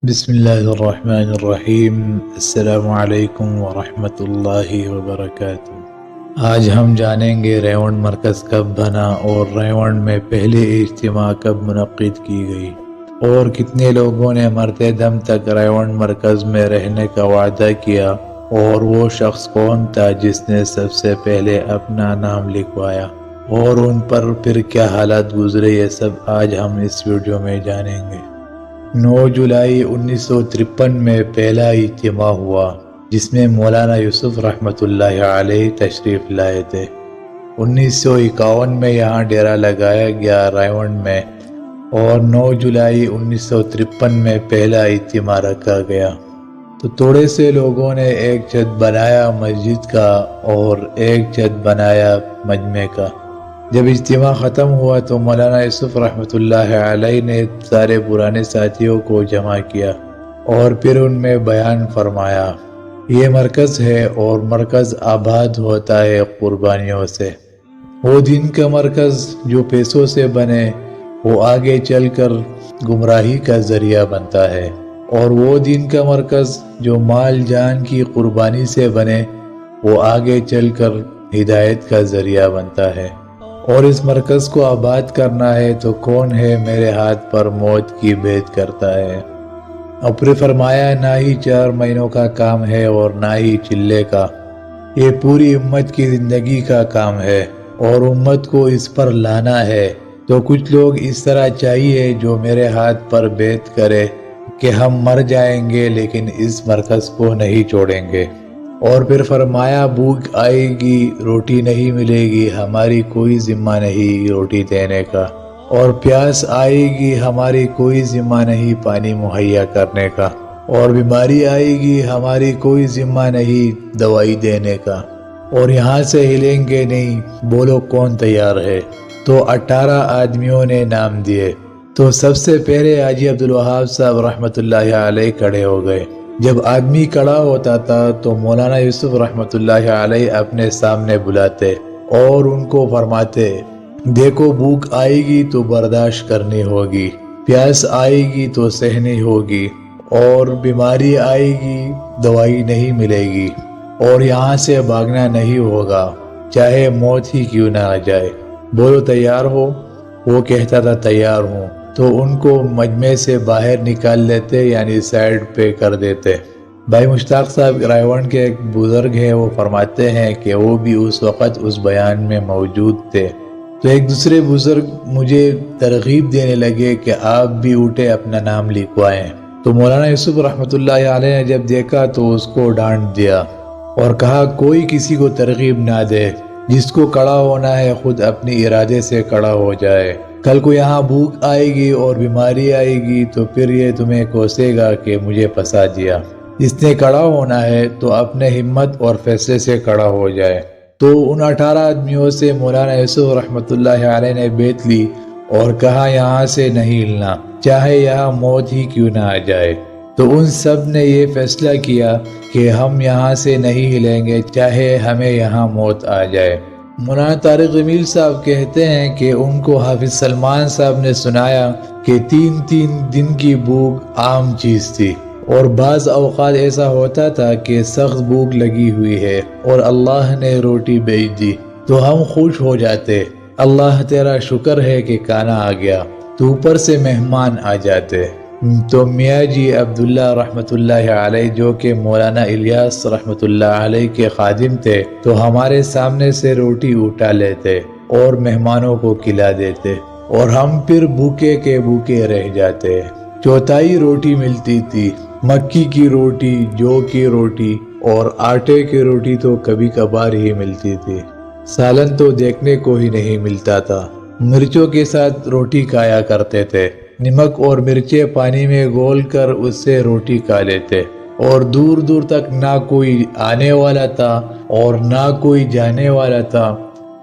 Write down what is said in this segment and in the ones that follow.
بسم اللہ الرحمن الرحیم۔ السلام علیکم ورحمۃ اللہ وبرکاتہ۔ آج ہم جانیں گے ریونڈ مرکز کب بنا اور ریونڈ میں پہلے اجتماع کب منعقد کی گئی، اور کتنے لوگوں نے مرتے دم تک ریونڈ مرکز میں رہنے کا وعدہ کیا، اور وہ شخص کون تھا جس نے سب سے پہلے اپنا نام لکھوایا، اور ان پر پھر کیا حالات گزرے، یہ سب آج ہم اس ویڈیو میں جانیں گے۔ 9 جولائی 1953 میں پہلا اجتماع ہوا جس میں مولانا یوسف رحمۃ اللہ علیہ تشریف لائے تھے۔ 1951 میں یہاں ڈیرا لگایا گیا ریونڈ میں، اور 9 جولائی 1953 میں پہلا اجتماع رکھا گیا۔ تو تھوڑے سے لوگوں نے ایک چھت بنایا مسجد کا اور ایک چھت بنایا مجمع کا۔ جب اجتماع ختم ہوا تو مولانا یوسف رحمۃ اللہ علیہ نے سارے پرانے ساتھیوں کو جمع کیا اور پھر ان میں بیان فرمایا، یہ مرکز ہے اور مرکز آباد ہوتا ہے قربانیوں سے۔ وہ دین کا مرکز جو پیسوں سے بنے وہ آگے چل کر گمراہی کا ذریعہ بنتا ہے، اور وہ دین کا مرکز جو مال جان کی قربانی سے بنے وہ آگے چل کر ہدایت کا ذریعہ بنتا ہے۔ اور اس مرکز کو آباد کرنا ہے تو کون ہے میرے ہاتھ پر موت کی بیعت کرتا ہے۔ اور پھر فرمایا، نہ ہی 4 مہینوں کا کام ہے اور نہ ہی چلے کا، یہ پوری امت کی زندگی کا کام ہے اور امت کو اس پر لانا ہے۔ تو کچھ لوگ اس طرح چاہیے جو میرے ہاتھ پر بیعت کرے کہ ہم مر جائیں گے لیکن اس مرکز کو نہیں چھوڑیں گے۔ اور پھر فرمایا، بھوک آئے گی روٹی نہیں ملے گی، ہماری کوئی ذمہ نہیں روٹی دینے کا، اور پیاس آئے گی ہماری کوئی ذمہ نہیں پانی مہیا کرنے کا، اور بیماری آئے گی ہماری کوئی ذمہ نہیں دوائی دینے کا، اور یہاں سے ہلیں گے نہیں، بولو کون تیار ہے۔ تو 18 آدمیوں نے نام دیے۔ تو سب سے پہلے حاجی عبدالوہاب صاحب رحمۃ اللہ علیہ کھڑے ہو گئے۔ جب آدمی کھڑا ہوتا تھا تو مولانا یوسف رحمۃ اللہ علیہ اپنے سامنے بلاتے اور ان کو فرماتے، دیکھو بھوک آئے گی تو برداشت کرنی ہوگی، پیاس آئے گی تو سہنی ہوگی، اور بیماری آئے گی دوائی نہیں ملے گی، اور یہاں سے بھاگنا نہیں ہوگا چاہے موت ہی کیوں نہ آ جائے، بولو تیار ہو؟ وہ کہتا تھا تیار ہوں۔ تو ان کو مجمع سے باہر نکال لیتے، یعنی سائیڈ پہ کر دیتے۔ بھائی مشتاق صاحب ریونڈ کے ایک بزرگ ہیں، وہ فرماتے ہیں کہ وہ بھی اس وقت اس بیان میں موجود تھے۔ تو ایک دوسرے بزرگ مجھے ترغیب دینے لگے کہ آپ بھی اٹھے اپنا نام لکھوائیں۔ تو مولانا یوسف رحمۃ اللہ علیہ نے جب دیکھا تو اس کو ڈانٹ دیا اور کہا، کوئی کسی کو ترغیب نہ دے، جس کو کھڑا ہونا ہے خود اپنی ارادے سے کھڑا ہو جائے۔ کل کو یہاں بھوک آئے گی اور بیماری آئے گی تو پھر یہ تمہیں کوسے گا کہ مجھے پھنسا دیا۔ جس نے کھڑا ہونا ہے تو اپنے ہمت اور فیصلے سے کھڑا ہو جائے۔ تو ان 18 آدمیوں سے مولانا یوسف رحمۃ اللہ علیہ نے بیعت لی اور کہا، یہاں سے نہیں ہلنا چاہے یہاں موت ہی کیوں نہ آ جائے۔ تو ان سب نے یہ فیصلہ کیا کہ ہم یہاں سے نہیں ہلیں گے چاہے ہمیں یہاں موت آ جائے۔ مولانا طارق جمیل صاحب کہتے ہیں کہ ان کو حافظ سلمان صاحب نے سنایا کہ 3 دن کی بھوک عام چیز تھی، اور بعض اوقات ایسا ہوتا تھا کہ سخت بھوک لگی ہوئی ہے اور اللہ نے روٹی بھیج دی تو ہم خوش ہو جاتے، اللہ تیرا شکر ہے کہ کھانا آ گیا، تو اوپر سے مہمان آ جاتے۔ تو میاں جی عبداللہ رحمۃ اللہ علیہ جو کہ مولانا الیاس رحمۃ اللہ علیہ کے خادم تھے، تو ہمارے سامنے سے روٹی اٹھا لیتے اور مہمانوں کو کھلا دیتے، اور ہم پھر بھوکے کے بھوکے رہ جاتے۔ چوتھائی روٹی ملتی تھی، مکی کی روٹی، جو کی روٹی اور آٹے کی روٹی تو کبھی کبھار ہی ملتی تھی۔ سالن تو دیکھنے کو ہی نہیں ملتا تھا۔ مرچوں کے ساتھ روٹی کھایا کرتے تھے، نمک اور مرچیں پانی میں گول کر اس سے روٹی کھا لیتے، اور دور دور تک نہ کوئی آنے والا تھا اور نہ کوئی جانے والا تھا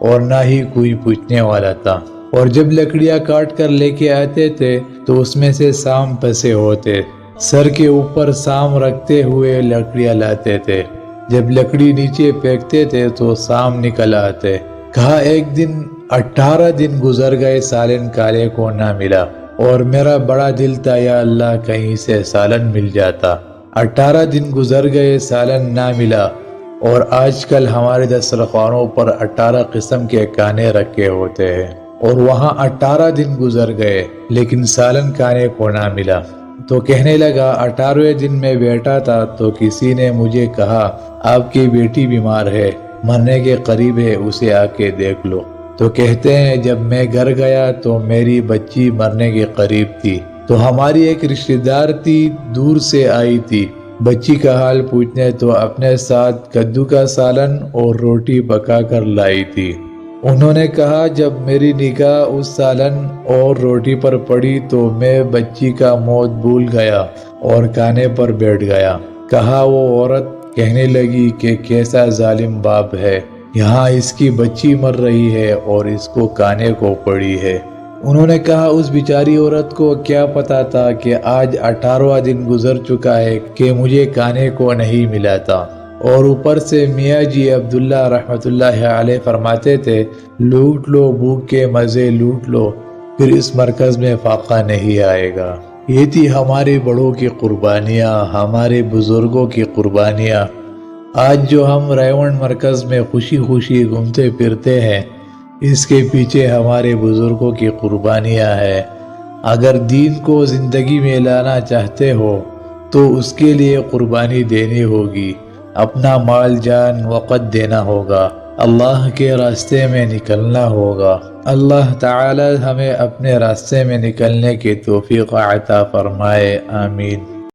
اور نہ ہی کوئی پوچھنے والا تھا۔ اور جب لکڑیاں کاٹ کر لے کے آتے تھے تو اس میں سے سام پھنسے ہوتے، سر کے اوپر سام رکھتے ہوئے لکڑیاں لاتے تھے، جب لکڑی نیچے پھینکتے تھے تو سام نکل آتے۔ کہا ایک دن 18 دن گزر گئے، سالن کھانے کو نہ ملا۔ اور میرا بڑا دل تھا یا اللہ کہیں سے سالن مل جاتا۔ 18 دن گزر گئے، سالن نہ ملا، اور آج کل ہمارے دسترخوانوں پر 18 قسم کے کھانے رکھے ہوتے ہیں، اور وہاں 18 دن گزر گئے لیکن سالن کھانے کو نہ ملا۔ تو کہنے لگا 18ویں دن میں بیٹھا تھا تو کسی نے مجھے کہا آپ کی بیٹی بیمار ہے، مرنے کے قریب ہے، اسے آ کے دیکھ لو۔ تو کہتے ہیں جب میں گھر گیا تو میری بچی مرنے کے قریب تھی، تو ہماری ایک رشتہ دار تھی، دور سے آئی تھی بچی کا حال پوچھنے، تو اپنے ساتھ کدو کا سالن اور روٹی پکا کر لائی تھی۔ انہوں نے کہا جب میری نگاہ اس سالن اور روٹی پر پڑی تو میں بچی کا موت بھول گیا اور کھانے پر بیٹھ گیا۔ کہا وہ عورت کہنے لگی کہ کیسا ظالم باپ ہے، یہاں اس کی بچی مر رہی ہے اور اس کو کھانے کو پڑی ہے۔ انہوں نے کہا اس بیچاری عورت کو کیا پتا تھا کہ آج 18واں دن گزر چکا ہے کہ مجھے کھانے کو نہیں ملا تھا۔ اور اوپر سے میاں جی عبداللہ رحمۃ اللہ علیہ فرماتے تھے لوٹ لو بھوک کے مزے لوٹ لو، پھر اس مرکز میں فاقہ نہیں آئے گا۔ یہ تھی ہمارے بڑوں کی قربانیاں، ہمارے بزرگوں کی قربانیاں۔ آج جو ہم ریونڈ مرکز میں خوشی خوشی گھومتے پھرتے ہیں، اس کے پیچھے ہمارے بزرگوں کی قربانیاں ہیں۔ اگر دین کو زندگی میں لانا چاہتے ہو تو اس کے لیے قربانی دینی ہوگی، اپنا مال جان وقت دینا ہوگا، اللہ کے راستے میں نکلنا ہوگا۔ اللہ تعالی ہمیں اپنے راستے میں نکلنے کی توفیق عطا فرمائے، آمین۔